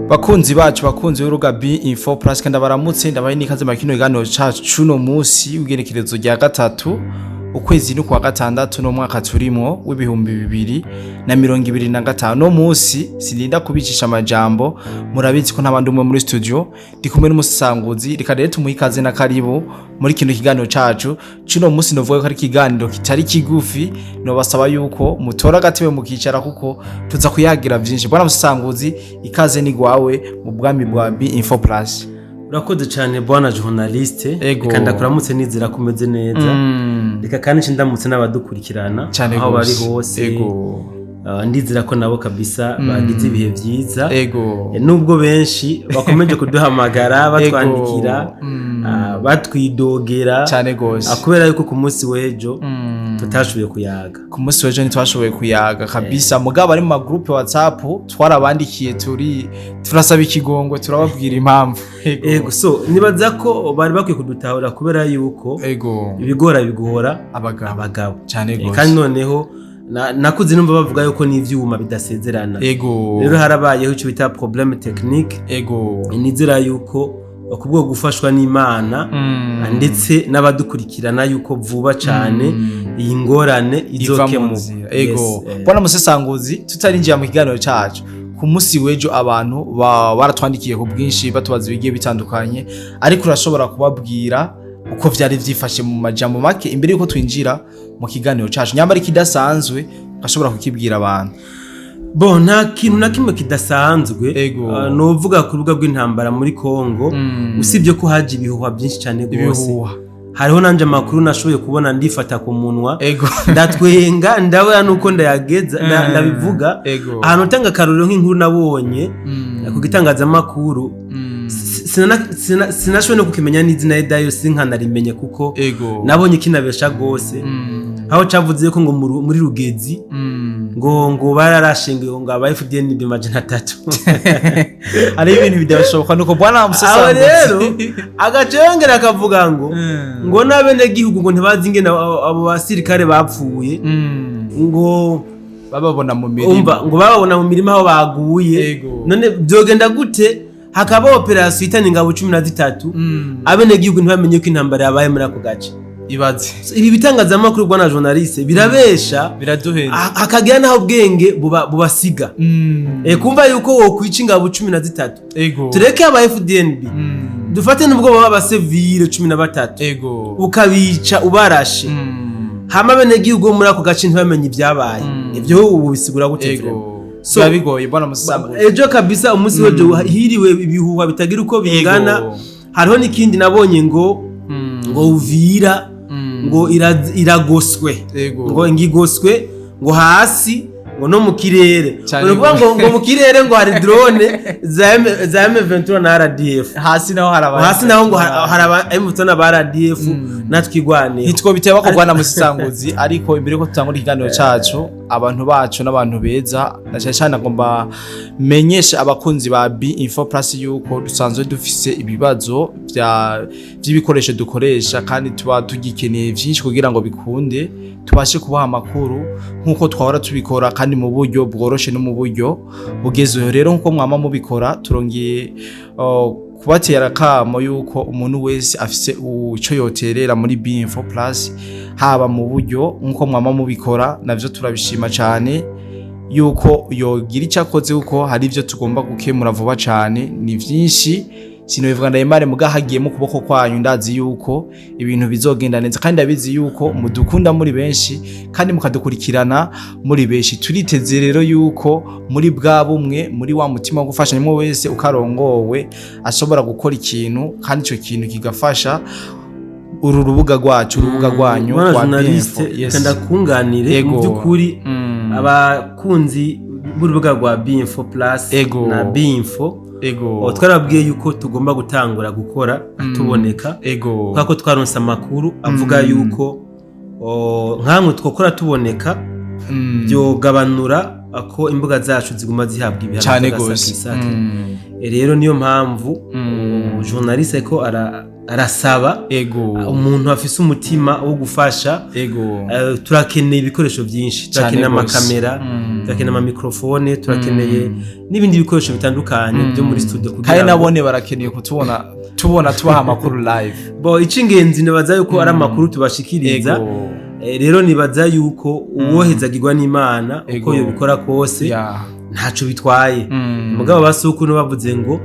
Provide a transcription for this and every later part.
Bakunzi bacu bakunzi w'uruga B Info Plus kandi baramutse ndabaye nikaze makino igano cacu cuno musi ugerekerezo rya gatatu ukwezi no kwa gatandatu no mwaka turimo w'ibihumbi 2025 no musi silinda kubicisha amajambo murabizi ko ntabandi umwe muri studio ndikumwe n'umusanguzi rikadere tumuhikaze na karibu muri kino kiganiro cacu cuno musi novuga ko ari kiganiro kitari kigufi no basaba yuko mutora gatebe mukicara kuko tuza kuyagira byinshi bwana musanguzi ikaze ni gwawe mu bwami bwa B Info Plus. Urakoze cyane bwana journaliste kandi kuramutse nizira kumeze neza reka kandi ndamutse n'abadukurikirana aho bari hose ndizira ko nabo kabisa bagize ibihe byiza nubwo benshi bakomeje kuduhamagara batwandikira batwidogera cyane gose akubera yuko ku munsi wejo tutashoboye kuyaga ku munsi wejo ntitwashoboye kuyaga kabisa mugabo ari mu group WhatsApp twarabandikiye turasaba ikigongo turababwira impamvu so nibaza ko bari bakwiye kudutahura kubera yuko ibigora bigora abagabo cyane gose kandi noneho nakuze numva bavuga yuko n'ivyuma bidasezerana rero harabayeho icyo bita problème technique nizera yuko kubwo gufashwa n'Imana ndetse n'abadukurikirana yuko vuba cyane iyi ngorane izokemuka bwana musesanguzi tutarinjiye mu kiganiro cyacu ku munsi wejo abantu baratwandikiye ku bwinshi batubaza ibigiye bitandukanye ariko urashobora kubabwira uko vyari vyifashe mu majambo make imbere yuko twinjira mu kiganiro cyacu nyamba ari kidasanzwe ashobora kukibwira abantu. Nta kintu na kimwe kidasanzwe novuga ku rubuga rw'intambara muri Kongo usibye ko haje ibihuha byinshi cyane gose hariho nanje makuru nashoboye kubona ndifata ku munwa ndatwenga ndabona nuko ndayageza ndabivuga ahantu tanga karorero nk'inkuru nabonye ku gitangaza makuru sinashoboye no kukimenya n'izina y'Edayo sinkanarimenya kuko nabonye kinabesha gose aho cavuze ko ngo muri Rugezi ngo bararashingiye ngo aba FDN bimajana 3 ari ibintu bidashoboka nuko bwana musesanguzi rero agacengera akavuga ngo nabene gihugu ngo ntibazi ingene abo basirikare bapfuye ngo bababona mu mirima ngo bababona mu mirima aho baguye none byogenda gute hakaba operation itani ngabo 13 abene gihugu ntibamenye ko intambara yabaye muri ako gace ibaze ibi bitangaza makuru bwana journaliste birabesha biraduhenda akagira naho bwenge bubasiga kumva yuko wo kwica ingabo 13 tureke aba FDNB dufate nubwo baba basevile 13 ukabica ubarashe hama bene gihugu muri ako gace ntibamenye ibyabaye ibyo ubu bisigura gutevera so bigoye bwana musanguzi ejo kabisa umunsi wejo hiriwe ibihuha bitagira uko bingana hariho nikindi nabonye ngo Uvira ngo iragoswe ngo ingigoswe ngo hasi ngo no mu kirere ngo mu kirere ngo hari drone za M23 na RDF hasi naho ngo haraba M23 na RDF natwigwane hitwo biteba ko bwana musanguzi ariko imbere ko tutangura ikiganiro cyacu abantu bacu n'abantu beza nashashana ngomba menyesha abakunzi ba B Info Plus yuko dusanzwe dufise ibibazo by'ibikoresho dukoresha kandi tuba tugikeneye byinshi kugira ngo bikunde tubashe kubaha amakuru nkuko twahora tubikora kandi mu buryo bworoshe no mu buryo bugezeho rero nkuko mwama mubikora turongeye kubatera kamo yuko umuntu wese afise ico yoterera muri B Info Plus haba mu buryo nkuko mwama mubikora navyo turabishima cyane yuko yogira icyakoze uko hari ivyo tugomba gukemura vuba cyane ni vyinshi sinobivuga ndayimare mugahagiye mu kuboko kwanyu ndazi yuko ibintu bizogenda neza kandi abizi yuko mudukunda muri benshi kandi mukadukurikirana muri benshi turiteze rero yuko muri bwa bumwe muri wa mutima wo gufasha nimwe wese ukarongowe ashobora gukora ikintu kandi ico kintu kigafasha uru rubuga rwacu urubuga rwanyu kwa journaliste kanda kunganire mu byukuri abakunzi b'urubuga rwa B Info Plus na B Info twarabwiye yuko tugomba gutangura gukora tuboneka kuko twaronse amakuru avuga yuko nkamwe twokora tuboneka byo gabanura ako imbuga zacu ziguma zihabwa ibihano cyane gose rero niyo mpamvu journaliste ko arasaba umuntu afise umutima wo gufasha turakeneye ibikoresho byinshi turakeneye amakamera turakeneye amamikrofone turakeneye n'ibindi bikoresho bitandukanye byo muri studio kugira kandi nabone barakeneye kutubona tubaha amakuru live icingenzi nibaza yuko ari amakuru tubashikiriza rero nibaza yuko uwohezagirwa n'Imana uko yo bikora kose ntaco bitwaye mugabo basuku no bavuze ngo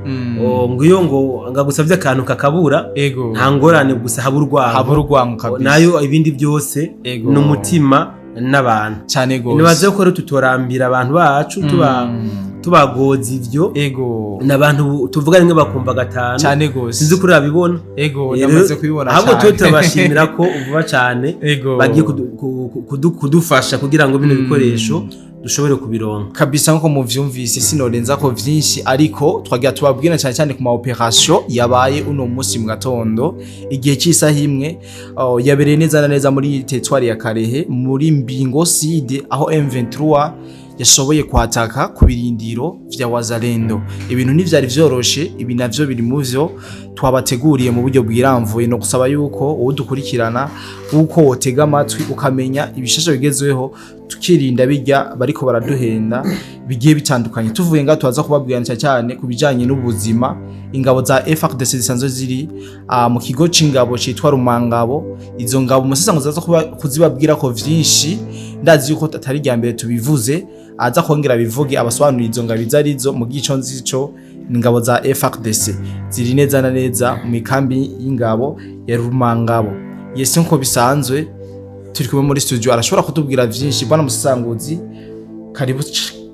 iyo ngo ngagusavye akantu kakabura nta ngorane gusa haburwango kabisa nayo ibindi byose n'umutima n'abantu cyane gose nibaze ko tutorambira abantu bacu tubagoza ivyo n'abantu tuvuga rimwe bakumva gatanu cyane gose sinzi kuri abibona yamaze kubibona cyane ahubwo turabashimira ko uvuba cyane bagiye kudufasha kugira ngo bino bikoresho dushobore kubironka kabisa nko muvyumvise sinorenza ko vyinshi ariko twagira tubabwira cyane cyane ku ma operation yabaye uno munsi mu gatondo igihe cy'isaha imwe yabereye neza na neza muri territoire ya Karehe muri Mbingo Sud aho M23 yashoboye kwataka ku birindiro vya Wazalendo ibintu n'ivyari vyoroshe ibi navyo biri mu vyo twabateguriye mu buryo bwiramvuye no gusaba yuko udukurikirana uko wotega amatwi ukamenya ibishasho bigezweho tukirinda bijya bariko baraduhenda bigiye bitandukanye tuvuye ngaho tubaza kubabwira cyane kubijanye n'ubuzima ingabo za FARDC zisanzwe ziri mu kigo c'ingabo citwa Rumangabo izo ngabo musasa ngo zaza kuzibabwira ko vyinshi ndazi yuko atari rya mbere tubivuze aza kongera bivuge abasobanurira izo ngabo izarizo mu gico nzico ingabo za FARDC ziri neza na neza mu mikambi y'ingabo ya Rumangabo yese nko bisanzwe turi kumwe muri studio arashobora kutubwira vyinshi bwana musanguzi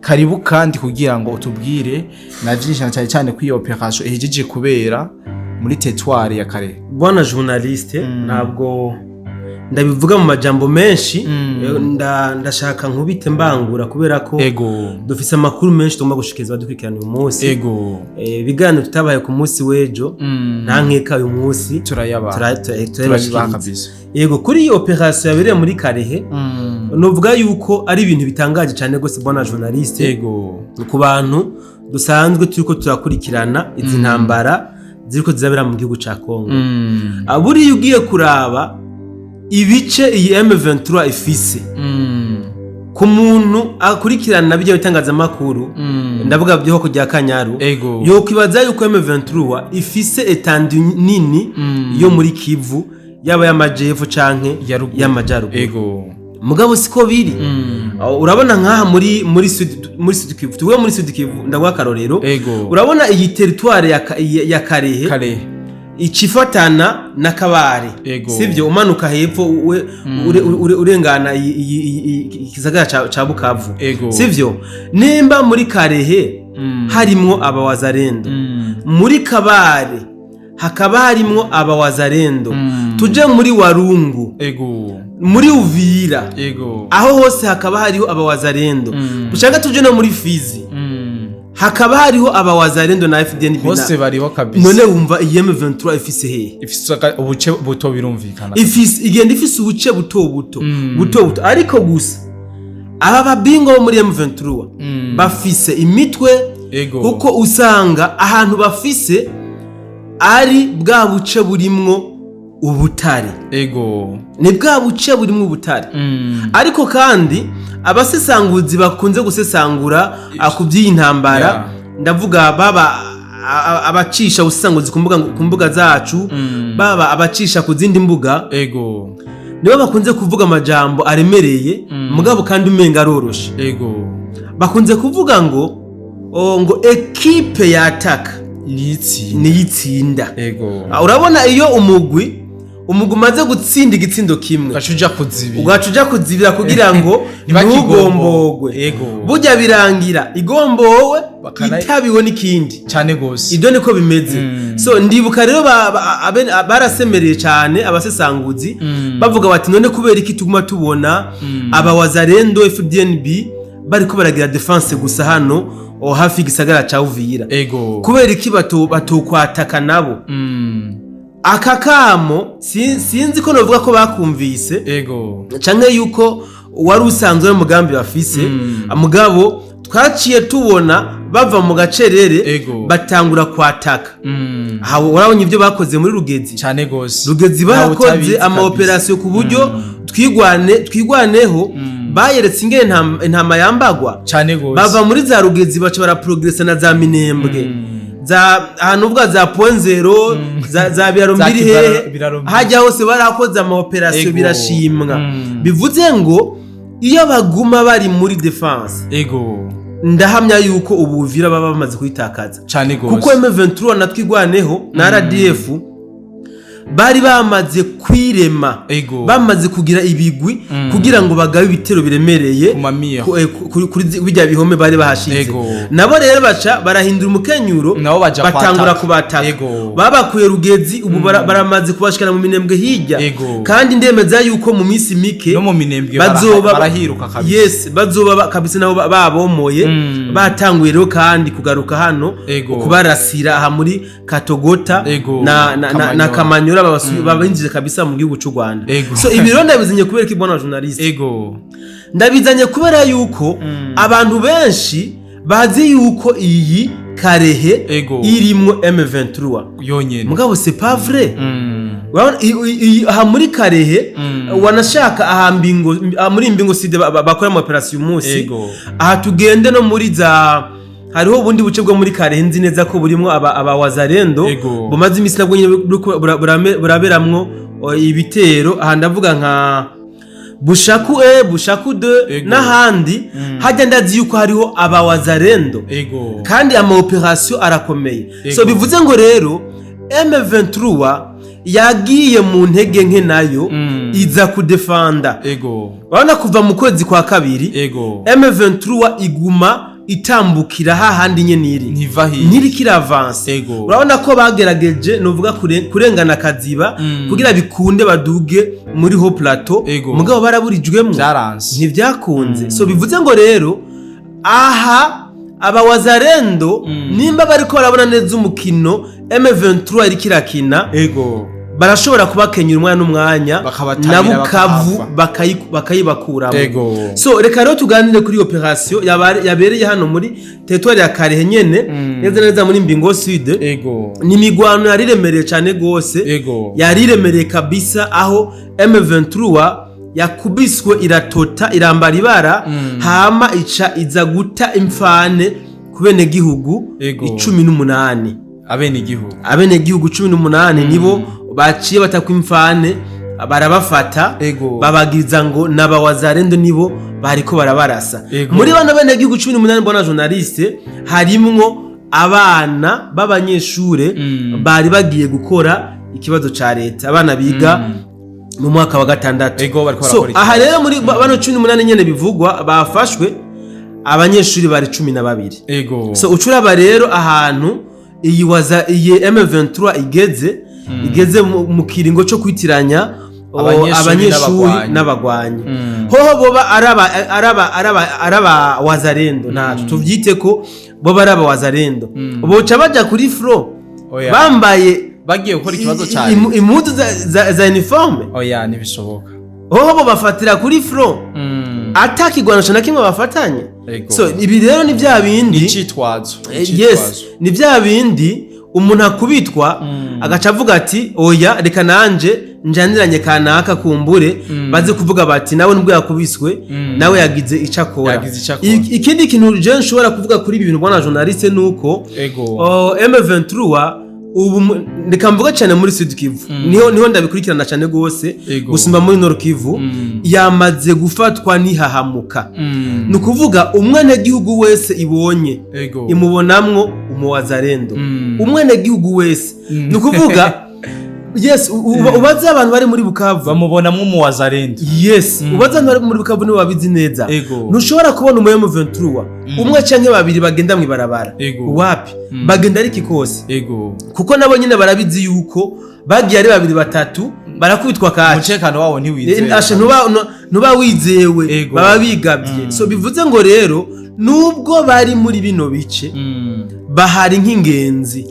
karibu kandi kugira ngo utubwire na vyinshi cyane cyane ku iyo operation ehejeje kubera muri territoire ya Karehe bwana journaliste ntabwo ndabivuga mu majambo menshi ndashaka nkubite mbangura kubera ko dufise amakuru menshi tugomba gushikiriza badukurikirana uyu munsi biganiro tutabaye ku munsi w'ejo nta nkeka uyu munsi turabibaha kabisa kuri iyi operation yabereye muri Karehe novuga yuko ari ibintu bitangaje cyane gose bwana journaliste ku bantu dusanzwe turiko turakurikirana izi ntambara ziriko zizabera mu gihugu ca Kongo aburi ugiye kuraba ibice iyi M23 ifise ku muntu akurikirana bijya bitangaza makuru ndavuga byo ko rya Kanyaru yo kwibaza yuko M23 ifise etandu nini yo muri Kivu yaba y'amajepfo canke y'amajaruguru mugabo siko biri urabona nkaha muri Sud Kivu tuwe muri Sud Kivu ndagwa karorero urabona iyi territoire ya Karehe ichifatana na Kabare sivyo umanuka hepfo urengana ikisagara ca Bukavu sivyo nimba muri Karehe harimwo abawazarendo muri Kabare hakaba harimwo abawazarendo tuje muri Warungu muri Uvira aho hose hakaba hariho abawazarendo ushaka tuje no muri Fizi hakaba hariho abawazarendo na FDN bose bariho kabisa none wumva M23 ifise he ifise ubuce buto birumvikana igenda ifise ubuce buto ariko gusa aba babingo bo muri M23 bafise imitwe kuko usanga ahantu bafise ari bwa buce burimwo ubutare ni bwa buce burimwo ubutare ariko kandi abasesanguzi bakunze gusesangura akubyiye intambara ndavuga baba abacisha usesanguzi ku mbuga zacu baba abacisha ku zindi mbuga nibo bakunze kuvuga amajambo aremereye mugabo kandi umenga aroroshe bakunze kuvuga ngo ekipe yataka niyitsinda urabona iyo umugwi umaze gutsinda igitsindo kimwe ugacuja kuzibira kugira ngo ntugombogwe burya birangira igombowe itabiwe n'ikindi cyane gose ibyo niko bimeze so ndibuka rero barasemereye cyane abasesanguzi bavuga bati none kubera iki tuguma tubona abawazarendo FDNB bariko baragira defense gusa hano hafi igisagara ca Uvira kubera iki batokwataka nabo akakamo sinzi ko novuga ko bakumvise canke yuko wari usanzwe mu mugambi bafise mugabo twaciye tubona bava mu gacerere batangura kwataka urabonye ibyo bakoze muri Rugezi cyane gose Rugezi barakoze ama operation ku buryo twigwaneho bayeretse ingene intama yambagwa cyane gose bava muri za Rugezi baca baraprogressa na za Minembwe ahantu ubwa za Ponzero za Birarumbiri hehe hajya hose barakoze ama operation birashimwa bivuze ngo iyo baguma bari muri defense ndahamya yuko ubuvira baba bamaze kwitakaza cyane gose kuko M23 natwigwaneho na RDF bari bamaze kwirema bamaze kugira ibigwi kugira ngo bagabe ibitero biremereye kuri bijya bihome bari bahashize nabo rero baca barahindura umukenyuro batangura kubataka babakuye Rugezi ubu baramaze kubashikana mu Minembwe hirya kandi ndemeza yuko mu minsi mike no mu Minembwe barahiruka kabisa yes bazoba kabisa nabo babomoye batanguye rero kandi kugaruka hano kubarasira aha muri Katogota na Kamanyo babinjije kabisa mu gihugu cy'u Rwanda so ibiro ndabizanye kubera ko ibona journaliste ndabizanye kubera yuko abantu benshi bazi yuko iyi Karehe irimo M23 yonyene mugabo c'est pas vrai aha muri Karehe wanashaka ahambingo muri Mbingo side bakora mu operation munsi aha tugende no muri za hariho ubundi buce bwo muri Karehe nzi neza ko burimo abawazarendo bumaze imisi nabwo nyine buraberamwo ibitero aha ndavuga nka Bushaku Bushaku 2 n'ahandi hajya ndazi yuko hariho abawazarendo kandi ama operation arakomeye so bivuze ngo rero M23 yagiye mu ntege nke nayo iza kudefanda urabona kuva mu kwezi kwa kabiri M23 iguma itambukira hahandi nye niri kira avance urabona ko bagerageje novuga kurengana kaziba kugira bikunde baduge muri ho plateau mugabo baraburijwemo ntivyakunze so bivuze ngo rero aha abawazarendo nimba bariko barabona neza umukino M23 iri kirakina barashobora kubakenyura umwana n'umwanya na bukavu bakayibakuramo so reka rero tuganire kuri operation yabereye hano muri territoire ya Karehe nyene neza neza muri Mbingo Sud ni migwano yariremereye cyane gose yariremereye kabisa aho M23 yakubiswe iratota irambara ibara hama ica iza guta imfane kubene gihugu 18 abene gihugu 18 nibo baciye batakwimfane barabafata babagiriza ngo nabawazarendo nibo bariko barabarasa muri bana bene gihugu 18 mbona journaliste harimwo abana b'abanyeshure bari bagiye gukora ikibazo ca leta abana biga mu mwaka wa gatandatu so aha rero muri bano 18 nyene bivugwa bafashwe abanyeshuri bari 12 so ucuraba rero ahantu iyi M23 igeze mu kiringo cyo kwitiranya abanyeshuri n'abagwanyi hoho boba araba wazarendo ntacu tuvyite ko boba araba wazarendo boca baja kuri front bambaye bagiye gukora ikibazo cyane impuzu za uniforme ntibishoboka hoho bo bafatira kuri front atakigwanisha na kimwe bafatanye so ibi rero ni bya bindi nicitwazo yes ni bya bindi umuntu akubitwa agaca avuga ati oya reka nanje njaniranye kanaka kumbure baze kuvuga bati nawe nubwo yakubiswe nawe yagize icakora ikindi kintu je nshobora kuvuga kuri ibi bintu bwana journaliste nuko M23 ubu reka mvuga cyane muri Sud Kivu niho ndabikurikirana cyane gose gusumba muri Nord Kivu yamaze gufatwa nihahamuka nukuvuga umwene gihugu wese ibonye imubonamwo umuwazarendo umwene gihugu wese nukuvuga yes ubaze abantu bari muri Bukavu bamubonamwo umuwazarendo yes ubaze abantu bari muri Bukavu nibo babizi neza nushobora kubona umu M23 umwe canke babiri bagenda mwibarabara wapi bagenda ari kikose kuko nabo nyine barabizi yuko bagiye ari babiri batatu barakubitwa kaje umucekano wabo ntiwizewe ashe ntuba wizewe baba bigabye so bivuze ngo rero nubwo bari muri bino bice bahari nk'ingenzi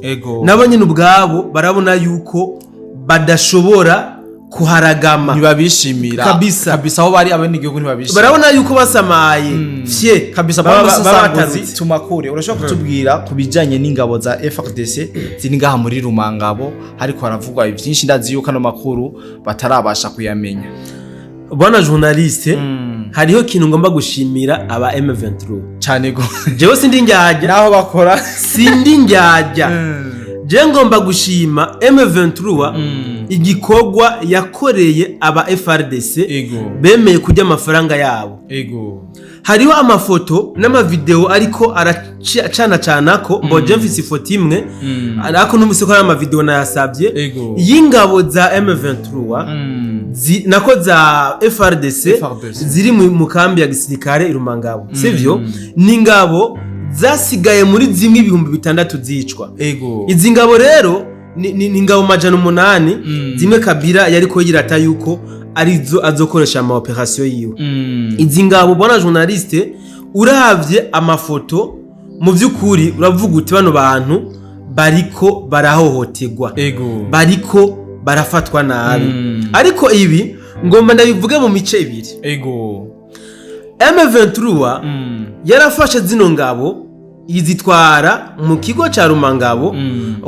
nabo nyine ubwabo barabona yuko badashobora kuharagama ntibabishimira kabisa aho bari abene igihugu ntibabishimira barabona yuko basamaye fye kabisa babasanguzi tumakure urashobora kutubwira kubijanye n'ingabo za FARDC ziri ngaha muri Rumangabo ariko haravugwa byinshi ndazi yuko no makuru batarabasha kuyamenya bwana journaliste hariho kintu ngomba gushimira aba M23 cyane go jewe sindi njyajya naho bakora sindi njyajya je ngomba gushima M23 igikorwa yakoreye aba FARDC bemeye kujya amafaranga yabo hariho amafoto n'amavideo ariko aracana ko mboje mfise ifoto imwe ariko numvise ko ari amavideo nayasabye y'ingabo za M23 nako za FARDC ziri mu kambi ya gisirikare irumangabo sivyo ni ngabo zasigaye muri zimwe 6,000 zicwa izi ngabo rero ni ngabo majana 8 zimwe Kabila yariko yirata yuko arizo azokoresha ama operation yiwe izi ngabo bwana journaliste uravye amafoto mu byukuri uravuga uti bano bantu bariko barahohoterwa bariko barafatwa nabi ariko ibi ngomba ndabivuge mu mice ibiri M23 yarafashe zino ngabo izitwara mu kigo ca Rumangabo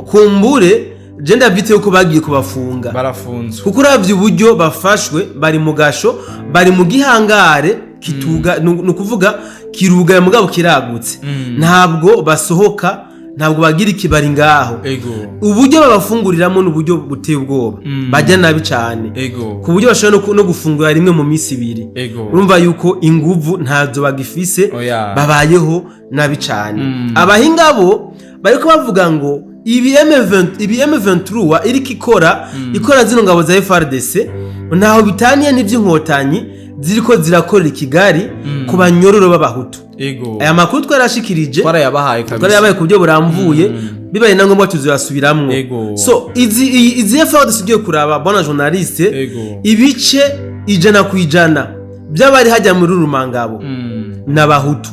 kumbure je ndavite yuko bagiye kubafunga barafunzwe kuko uravye uburyo bafashwe bari mu gasho bari mu gihangare kituga nukuvuga kiruga mugabo kiragutse ntabwo basohoka ntabwo bagira ikibari ngaho uburyo babafunguriramo n'uburyo buteye ubwoba bajya nabi cyane ku buryo bashobora no gufungura rimwe mu minsi 2 urumva yuko inguvu ntazo bagifise babayeho nabi cyane abahingabo bariko bavuga ngo ibi M23 iriko ikora zino ngabo za FARDC ntaho bitaniye n'ivy'inkotanyi ziriko zirakorera Kigali ku banyororo b'abahutu aya makuru twarashikirije twarayabahaye ku byo buramvuye bibaye na ngombwa tuzasubiramo so izi FARDC ugiye kuraba bwana journaliste ibice 100% by'abari hajya muri Rumangabo n'abahutu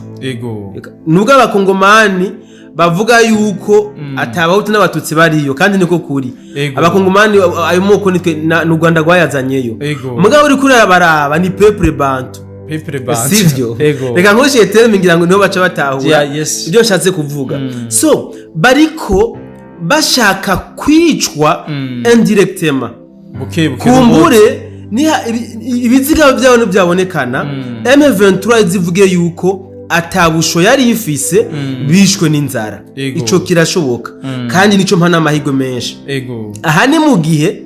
nubwo abakongomani bavuga yuko atabahutu n'abatutsi bariyo kandi niko kuri abakongomani ayo moko nitwe n'u Rwanda rwayazanyeyo mugabo uri kuri baraba ni peuple bantu sivyo reka nkoreshe terme ngira ngo niho baca batahura ibyo nshatse kuvuga so bariko bashaka kwicwa indirectement kumbure ni ibiziga byabo byabonekana M23 zivuge yuko atabusho yari ifise bishwe n'inzara ico kirashoboka kandi nico mpana amahigo menshi aha ni mu gihe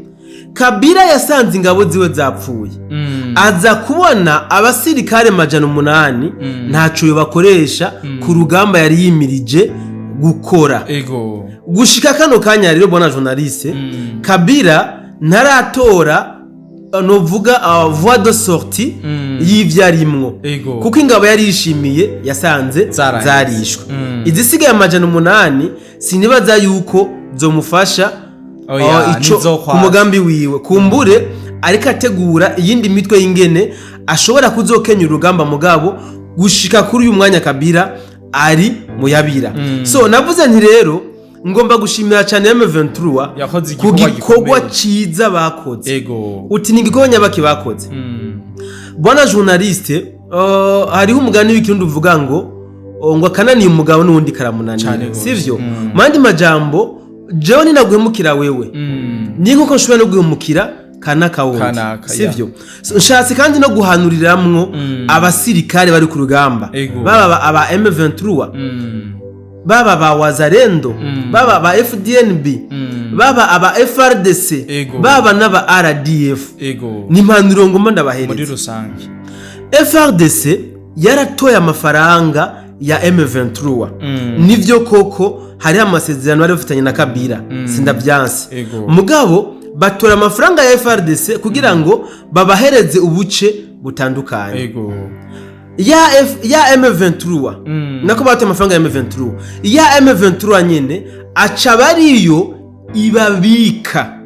Kabila yasanze ingabo ziwe zapfuye aza kubona abasirikare majana 8 ntaco bakoresha ku rugamba yari yimirije gukora gushika kano kanya rero bona journaliste Kabila ntaratora novuga voie de sortie y'ivyarimwo kuko ingabo yari yishimiye yasanze zarishwe izisigaye amajana 8 sinibaza yuko zomufasha ico ku mugambi wiwe kumbure ariko ategura iyindi mitwe y'ingene ashobora kuzokenya urugamba mugabo gushika kuri uyu mwanya Kabila ari muyabira so navuze nti rero ngomba gushimira cyane M23 ku gikorwa ciza bakoze uti ni gikorwa nyabaki bakoze bwana journaliste hariho umugani w'ikirundi uvuga ngo akananiye umugabo n'undi karamunanira sivyo mandi majambo jewe ninaguhemukira wewe ni nkuko nshobora no guhemukira kanaka wundi sivyo nshatse kandi no guhanuriramwo abasirikare bari ku rugamba baba aba M23 baba ba wazarendo baba ba FDNB baba aba FRDC baba n'aba RDF ni impanuro ngomba ndabahereza muri rusange FRDC yaratoye amafaranga ya M23 nivyo koko hari amasezerano bari bafitanye na Kabila sindabyanse mugabo batora amafaranga ya FRDC kugira ngo babahereze ubuce butandukanye ya M23 nako batoye amafaranga ya M23 ya M23 nyene aca bariyo ibabika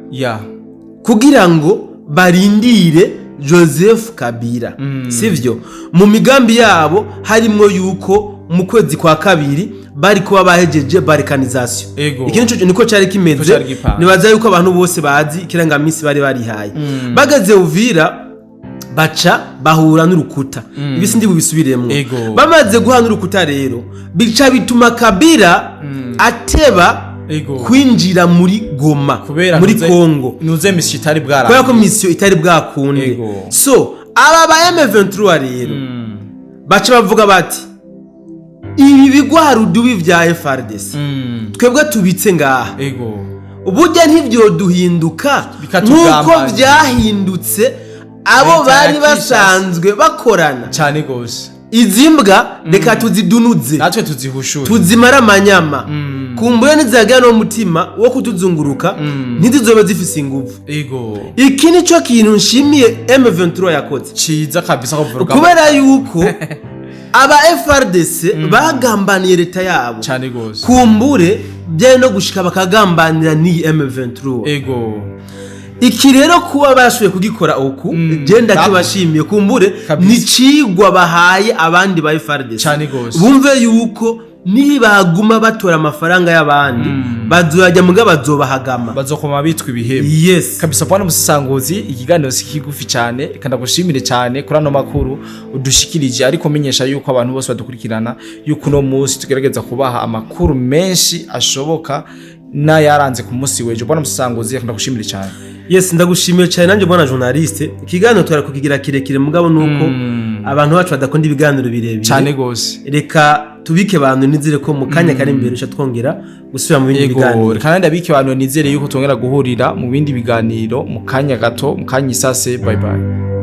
kugira ngo barindire Joseph Kabila sivyo mu migambi yabo harimo yuko mu kwezi kwa kabiri bari kuba bahejeje balkanization ikintu niko cyari kimeze nibaza yuko abantu bose bazi kirangamisi bari barihaye bagaze Uvira baca bahura n'urukuta ibisi ndi bubisubiremo bamaze guhana urukuta rero bica bituma Kabila ateba kwinjira muri Goma muri Kongo nuze mission itari bwara kubera ko mission itari bwakunde so aba ba M23 rero baca bavuga bati ibi bigwarudubi vya FARDC twebwe tubitse ngaha ubujya ntivyo duhinduka nkuko vyahindutse abo bari basanzwe bakorana cyane gose izimbwa reka tuzidunuze natwe tuzihushure tuzimara amanyama kumbuye nizagira no mutima wo kutuzunguruka ntizizobe zifise ingufu iki nico kintu nshimiye M23 yakoze ciza kabisa kuvuga kubera yuko aba FARDC bagambaniye leta yabo cyane gose kumbure byaye no gushika bakagambanira ni M23 iki rero kuba bashoboye kugikora uku genda kibashimiye kumbure nicigwa bahaye abandi ba FARDC bumve yuko nibaguma batora amafaranga y'abandi bazoyajya muga bazobahagama bazokoma bitwa ibihembo kabisa bwana Musangozi ikiganiro sikigufi cyane kandi gushimire cyane kuri ano makuru udushikirije ariko menyesha yuko abantu bose badukurikirana yuko no munsi tugerageza kubaha amakuru menshi ashoboka na yaranze ku munsi wejo bwana Musangozi kandi gushimire cyane ndagushimiye cyane nanjye bwana journaliste ikiganiro twara kukigira kirekire mugabo nuko abantu bacu badakunda ibiganiro birebire cyane gose reka tubike abantu nizere ko mu kanya kari imbere cyo twongera gusubira mu bindi biganiro kandi ndabike abantu nizere yuko twongera guhurira mu bindi biganiro mu kanya gato mu kanya isase bye bye